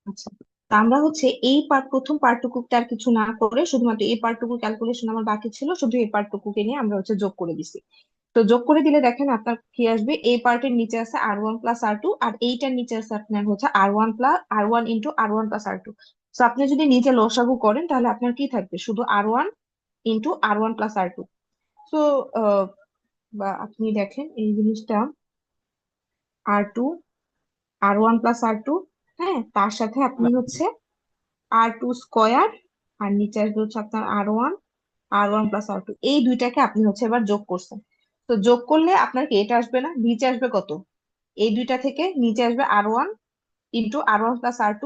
আচ্ছা, তা আমরা হচ্ছে এই প্রথম পার্টটুকুতে আর কিছু না করে শুধুমাত্র এই পার্টটুকু ক্যালকুলেশন আমার বাকি ছিল, শুধু এই পার্টটুকুকে নিয়ে আমরা হচ্ছে যোগ করে দিছি। তো যোগ করে দিলে দেখেন আপনার কি আসবে, এই পার্টের নিচে আছে R1 + R2, আর এইটার নিচে আছে আপনার হচ্ছে R1 + R1 + R2। তো আপনি যদি নিচে লসাগু করেন তাহলে আপনার কি থাকবে, শুধু R1 × R1 + R2। তো বা আপনি দেখেন এই জিনিসটা, R2 R1 + R2, হ্যাঁ, তার সাথে আপনি হচ্ছে R2² আর নিচে আসবে হচ্ছে আপনার R1 + R2, এই দুইটাকে আপনি হচ্ছে এবার যোগ করছেন। তো যোগ করলে আপনার কি এটা আসবে না, নিচে আসবে কত, এই দুইটা থেকে নিচে আসবে R1 × R1 + R2,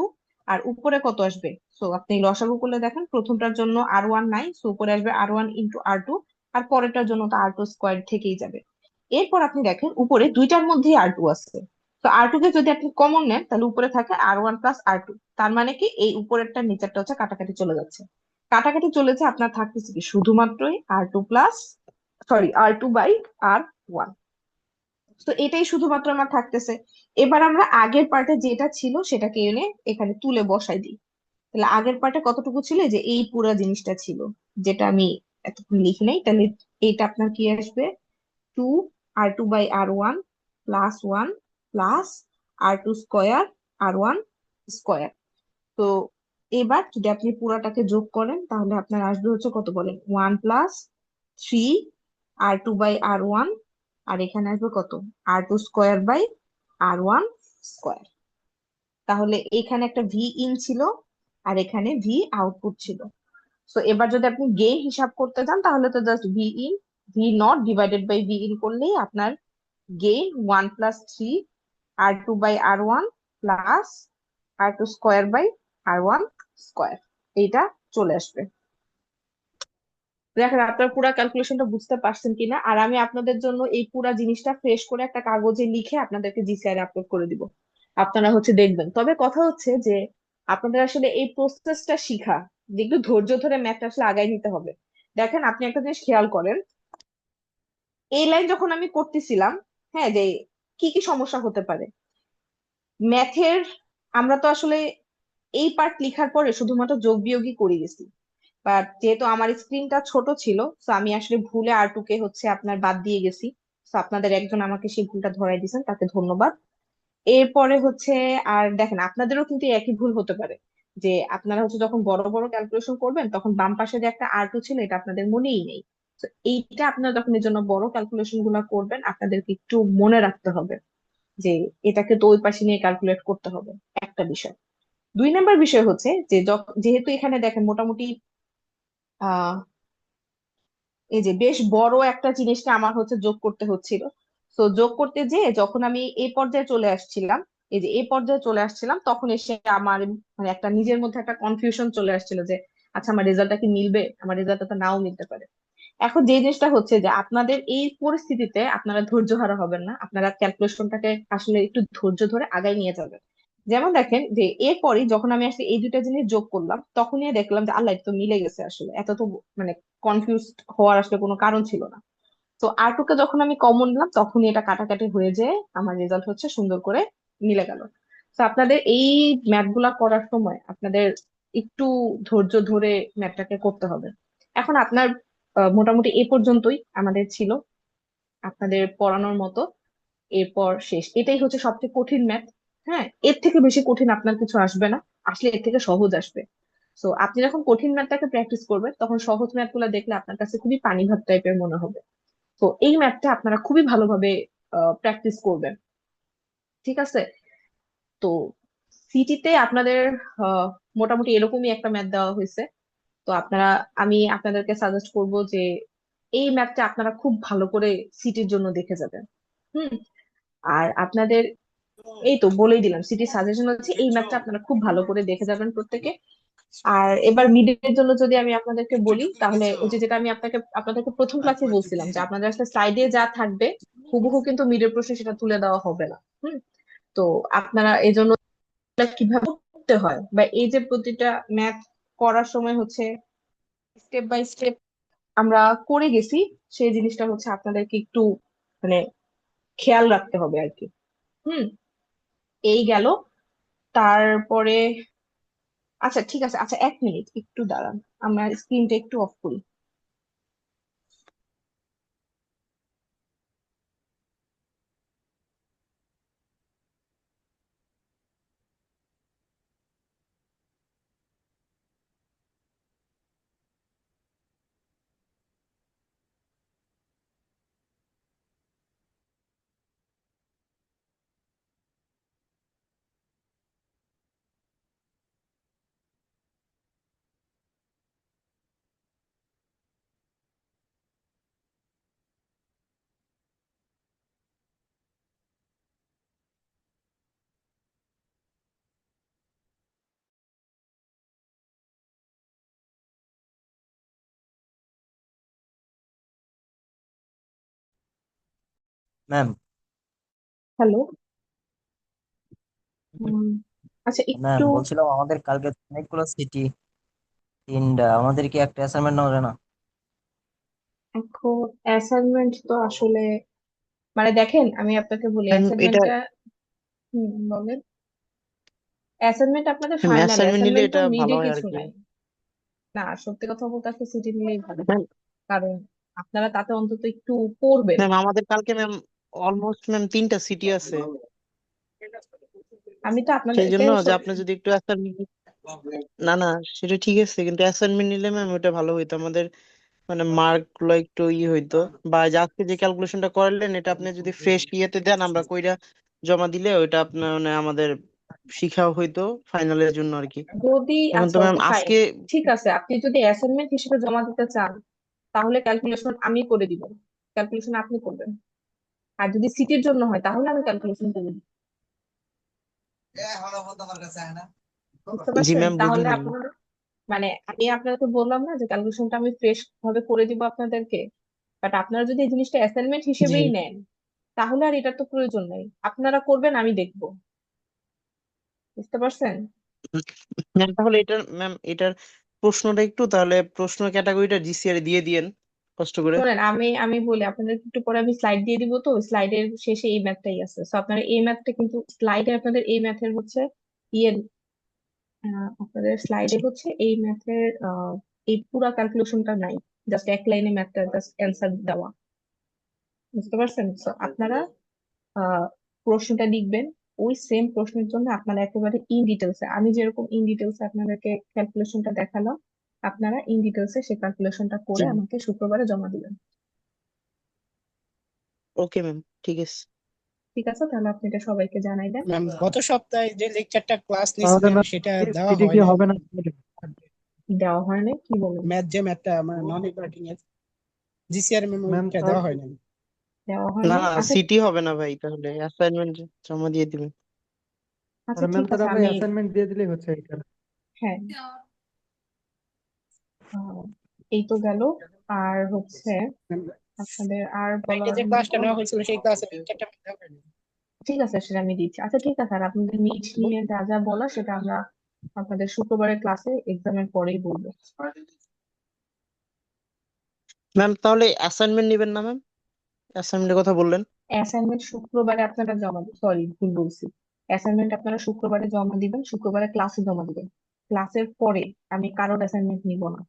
আর উপরে কত আসবে। সো আপনি লসাগু করলে দেখেন প্রথমটার জন্য R1 নাই, সো উপরে আসবে R1 × R2, আর পরেরটার জন্য তো R2² থেকেই যাবে। এরপর আপনি দেখেন উপরে দুইটার মধ্যেই R2 আছে। তো R2 কে যদি আপনি কমন নেন তাহলে উপরে থাকে R1 + R2, তার মানে কি এই উপরেরটা নিচেরটা হচ্ছে কাটাকাটি চলে যাচ্ছে। কাটাকাটি চলেছে, আপনার থাকতেছে কি শুধুমাত্রই R2 বাই R1। তো এটাই শুধুমাত্র আমার থাকতেছে। এবার আমরা আগের পার্টে যেটা ছিল সেটাকে এনে এখানে তুলে বসাই দিই। তাহলে আগের পার্টে কতটুকু ছিল, এই যে এই পুরো জিনিসটা ছিল, যেটা আমি এতক্ষণ লিখি নাই। তাহলে এইটা আপনার কি আসবে, 2R2/R1 + 1 প্লাস R2² R1²। তো এবার যদি আপনি পুরাটাকে যোগ করেন তাহলে আপনার আসবে হচ্ছে কত বলেন, 1 + 3R2/R1, আর এখানে আসবে কত, R2² R1²। তাহলে এখানে একটা ভি ইন ছিল আর এখানে ভি আউটপুট ছিল। তো এবার যদি আপনি গেইন হিসাব করতে চান তাহলে তো জাস্ট V0 / V করলেই আপনার gain 1 + 3R2/R1 plus R2² R1², এইটা চলে আসবে। দেখেন আপনার পুরা ক্যালকুলেশনটা বুঝতে পারছেন কিনা, আর আমি আপনাদের জন্য এই পুরা জিনিসটা ফ্রেশ করে একটা কাগজে লিখে আপনাদেরকে জিসিআর আপলোড করে দিব, আপনারা হচ্ছে দেখবেন। তবে কথা হচ্ছে যে আপনাদের আসলে এই প্রসেসটা শিখা, যে একটু ধৈর্য ধরে ম্যাথটা আসলে আগায় নিতে হবে। দেখেন আপনি একটা জিনিস খেয়াল করেন, এই লাইন যখন আমি করতেছিলাম, হ্যাঁ, যে কি কি সমস্যা হতে পারে ম্যাথের, আমরা তো আসলে এই পার্ট লিখার পরে শুধুমাত্র যোগ বিয়োগই করে গেছি। বাট যেহেতু আমার স্ক্রিনটা ছোট ছিল, তো আমি আসলে ভুলে R2 কে হচ্ছে আপনার বাদ দিয়ে গেছি। তো আপনাদের একজন আমাকে সেই ভুলটা ধরাই দিয়েছেন, তাকে ধন্যবাদ। এরপরে হচ্ছে, আর দেখেন আপনাদেরও কিন্তু একই ভুল হতে পারে, যে আপনারা হচ্ছে যখন বড় বড় ক্যালকুলেশন করবেন তখন বাম পাশে যে একটা R2 ছিল এটা আপনাদের মনেই নেই। তো এইটা আপনারা যখন এর জন্য বড় ক্যালকুলেশন গুলা করবেন আপনাদেরকে একটু মনে রাখতে হবে যে এটাকে তো ওই পাশে নিয়ে ক্যালকুলেট করতে হবে, একটা বিষয়। 2 নম্বর বিষয় হচ্ছে যে যেহেতু এখানে দেখেন মোটামুটি আহ এই যে বেশ বড় একটা জিনিসকে আমার হচ্ছে যোগ করতে হচ্ছিল। তো যোগ করতে যে যখন আমি এই পর্যায়ে চলে আসছিলাম, এই যে এই পর্যায়ে চলে আসছিলাম, তখন এসে আমার মানে একটা নিজের মধ্যে একটা কনফিউশন চলে আসছিল যে আচ্ছা আমার রেজাল্টটা কি মিলবে, আমার রেজাল্টটা তো নাও মিলতে পারে। এখন যে জিনিসটা হচ্ছে যে আপনাদের এই পরিস্থিতিতে আপনারা ধৈর্য হারা হবেন না, আপনারা ক্যালকুলেশনটাকে আসলে একটু ধৈর্য ধরে আগায় নিয়ে যাবেন। যেমন দেখেন যে এরপরই যখন আমি আসলে এই দুইটা জিনিস যোগ করলাম তখনই দেখলাম যে আল্লাহ, এটা তো মিলে গেছে, আসলে এত তো মানে কনফিউজ হওয়ার আসলে কোনো কারণ ছিল না। তো R2 কে যখন আমি কমন নিলাম তখনই এটা কাটাকাটি হয়ে যায়, আমার রেজাল্ট হচ্ছে সুন্দর করে মিলে গেল। তো আপনাদের এই ম্যাথ গুলা করার সময় আপনাদের একটু ধৈর্য ধরে ম্যাথটাকে করতে হবে। এখন আপনার মোটামুটি এ পর্যন্তই আমাদের ছিল আপনাদের পড়ানোর মতো। এরপর শেষ, এটাই হচ্ছে সবচেয়ে কঠিন ম্যাথ। হ্যাঁ, এর থেকে বেশি কঠিন আপনার কিছু আসবে না, আসলে এর থেকে সহজ আসবে। তো আপনি যখন কঠিন ম্যাথটাকে প্র্যাকটিস করবেন তখন সহজ ম্যাথ গুলা দেখলে আপনার কাছে খুবই পানি ভাত টাইপের মনে হবে। তো এই ম্যাথটা আপনারা খুবই ভালোভাবে প্র্যাকটিস করবেন, ঠিক আছে? তো সিটিতে আপনাদের আহ, মোটামুটি এরকমই একটা ম্যাথ দেওয়া হয়েছে। তো আপনারা, আমি আপনাদেরকে সাজেস্ট করব যে এই ম্যাথটা আপনারা খুব ভালো করে সিটির জন্য দেখে যাবেন। হুম। আর আপনাদের এই তো বলেই দিলাম, সিটি সাজেশন হচ্ছে এই ম্যাথটা আপনারা খুব ভালো করে দেখে যাবেন প্রত্যেকে। আর এবার মিডের জন্য যদি আমি আপনাদেরকে বলি তাহলে ওই যে যেটা আমি আপনাদেরকে প্রথম ক্লাসে বলছিলাম যে আপনাদের আসলে স্লাইডে যা থাকবে হুবহু কিন্তু মিডের প্রশ্নে সেটা তুলে দেওয়া হবে না। হুম। তো আপনারা এই জন্য কিভাবে করতে হয় বা এই যে প্রতিটা ম্যাথ করার সময় হচ্ছে স্টেপ বাই স্টেপ আমরা করে গেছি, সেই জিনিসটা হচ্ছে আপনাদেরকে একটু মানে খেয়াল রাখতে হবে আর কি। হুম। এই গেল। তারপরে আচ্ছা ঠিক আছে, আচ্ছা 1 মিনিট একটু দাঁড়ান, আমার স্ক্রিনটা একটু অফ করি। ম্যাম। হ্যালো। আচ্ছা ম্যাম একটু। বলছিলাম আমাদের কালকে অনেকগুলো সিটি তিনটা, আমাদের কি একটা অ্যাসাইনমেন্ট নেওয়া যায় না? এখন অ্যাসাইনমেন্ট তো আসলে, মানে দেখেন আমি আপনাকে বলি এটা অ্যাসাইনমেন্টটা। বলেন। অ্যাসাইনমেন্ট আপনাদের ফাইনাল, অ্যাসাইনমেন্ট নিলে অ্যাসাইনমেন্ট তো এটা ভালো মিডে হয় আর কিছু কি। নাই। না, সত্যি কথা বলতে আসলে সিটি নিলেই ভালো। ম্যাম কারণ আপনারা তাতে অন্তত একটু পড়বেন। ম্যাম আমাদের কালকে ম্যাম অলমোস্ট ম্যাম 3টা সিটি আছে। আমি তো সেই আপনাদেরকে জন্য যে আপনি যদি একটু অ্যাসাইনমেন্ট, না না সেটা ঠিক আছে, কিন্তু অ্যাসাইনমেন্ট নিলে ম্যাম ওটা ভালো হইতো আমাদের, মানে মার্ক গুলো একটু হইতো। বা যে আজকে যে ক্যালকুলেশনটা করলেন এটা আপনি যদি ফ্রেশ ইয়েতে দেন আমরা কইরা জমা দিলে ওইটা আপনার মানে আমাদের শিখাও হইতো ফাইনালের জন্য আর কি। যদি, এখন তো আচ্ছা ম্যাম ওকে ফাইন, আজকে ঠিক আছে, আপনি যদি অ্যাসাইনমেন্ট হিসেবে জমা দিতে চান তাহলে ক্যালকুলেশন আমি করে দিব, ক্যালকুলেশন আপনি করবেন। আর যদি সিটির জন্য হয় তাহলে আমি ক্যালকুলেশন করে দিব। বুঝতে জি পারছেন? ম্যাম বুঝি তাহলে নাই। আপনার, মানে আমি আপনাকে বললাম না যে ক্যালকুলেশনটা আমি ফ্রেশ ভাবে করে দিব আপনাদেরকে। বাট আপনারা যদি এই জিনিসটা অ্যাসাইনমেন্ট জি হিসেবেই নেন তাহলে আর এটার তো প্রয়োজন নাই, আপনারা করবেন আমি দেখবো। বুঝতে পারছেন? ম্যাম তাহলে এটার প্রশ্নটা একটু তাহলে প্রশ্ন ক্যাটাগরিটা জিসিআর দিয়ে দিয়েন কষ্ট করে। শোনেন, আমি বলি আপনাদের একটু পরে, আমি স্লাইড দিয়ে দিব, তো স্লাইডের শেষে এই ম্যাথটাই আছে, তো আপনারা এই ম্যাথটা কিন্তু স্লাইডে আপনাদের এই ম্যাথের হচ্ছে ইয়ে, আপনাদের স্লাইডে হচ্ছে এই ম্যাথের এই পুরা ক্যালকুলেশনটা নাই, জাস্ট এক লাইনে ম্যাথটা জাস্ট অ্যান্সার দেওয়া। বুঝতে পারছেন? তো আপনারা আহ প্রশ্নটা লিখবেন, ওই সেম প্রশ্নের জন্য আপনারা একেবারে ইন ডিটেলসে, আমি যেরকম ইন ডিটেলসে আপনাদেরকে ক্যালকুলেশনটা দেখালাম, আপনারা ইন ডিটেলসে সেই ক্যালকুলেশনটা জি করে আমাকে শুক্রবারে জমা দিবেন। ওকে ম্যাম, ঠিক আছে। ঠিক আছে, তাহলে আপনি এটা সবাইকে জানাই দেন। ম্যাম গত সপ্তাহে যে লেকচারটা ক্লাস তাহলে নিছিলাম ম্যাম সেটা দেওয়া সিটি হয় কি নাই। হবে না? দেওয়া হয় নাই কি বলেন? ম্যাথ যে ম্যাথটা আমার নন ইনভার্টিং এর জিসিআর ম্যাম ম্যাম ওইটা দেওয়া হয় নাই। দেওয়া হয় না নাই, না আচ্ছা। সিটি হবে না ভাই, তাহলে অ্যাসাইনমেন্ট জমা দিয়ে দিবেন। আচ্ছা ম্যাম ঠিক তাহলে আছে, আমরা আমি, অ্যাসাইনমেন্ট দিয়ে দিলেই হচ্ছে এটা। হ্যাঁ, আহ, এই তো গেল। আর হচ্ছে ম্যাম, আপনাদের আর কালকে বলার যে ক্লাসটা মতো, নেওয়া হয়েছিল সেই ক্লাসে লেকচারটা দেওয়া হয় নাই। ঠিক আছে সেটা আমি দিচ্ছি। আচ্ছা ঠিক আছে, আর আপনাদের মিট নিয়ে যা যা বলা সেটা আমরা আপনাদের শুক্রবারের ক্লাসে এক্সামের পরেই বলবো। ম্যাম তাহলে অ্যাসাইনমেন্ট নেবেন না ম্যাম? অ্যাসাইনমেন্টের কথা বললেন। অ্যাসাইনমেন্ট শুক্রবারে আপনারা জমা, সরি ভুল বলছি, অ্যাসাইনমেন্ট আপনারা শুক্রবারে জমা দিবেন, শুক্রবারে ক্লাসে জমা দিবেন। ক্লাসের পরে আমি কারোর অ্যাসাইনমেন্ট নিব না,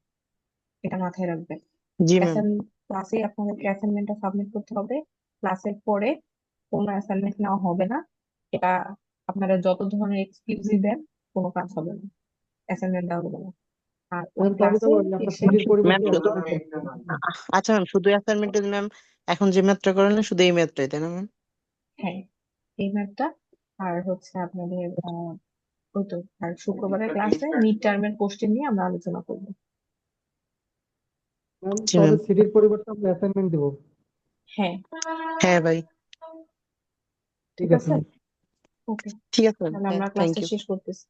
এটা মাথায় রাখবেন। জি ম্যাম। ক্লাসে আপনাদেরকে অ্যাসাইনমেন্টটা সাবমিট করতে হবে, ক্লাসের পরে কোনো অ্যাসাইনমেন্ট নেওয়া হবে না। এটা আপনারা যত ধরনের এক্সকিউজই দেন, কোনো কাজ হবে না, অ্যাসাইনমেন্ট দেওয়া হবে না। আর ওই ম্যাম তাহলে তো ক্লাসে ওই আপনার এসে, সিটির ম্যাম পরিবর্তে শুধু অ্যাসাইনমেন্ট করতে হবে। আচ্ছা ম্যাম শুধু অ্যাসাইনমেন্টে ম্যাম এখন যে ম্যাথটা করেন শুধু এই ম্যাথটাই তাই না ম্যাম? হ্যাঁ, এই ম্যাথটা, আর হচ্ছে আপনাদের ওই তো, আর শুক্রবারের ক্লাসে মিড টার্মের কোশ্চেন নিয়ে আমরা আলোচনা করবো। ম্যাম জি তাহলে ম্যাম। সিটির পরিবর্তে আমরা অ্যাসাইনমেন্ট দিব। হ্যাঁ, হ্যাঁ ভাই। ঠিক ঠিক আছে আছে, ম্যাম। ওকে, ঠিক আছে ম্যাম, তাহলে হ্যাঁ আমরা থ্যাংক ক্লাসটা ইউ। শেষ করতেছি।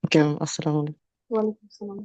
ওকে ম্যাম, আসসালামু আলাইকুম। ওয়ালাইকুম আসসালাম।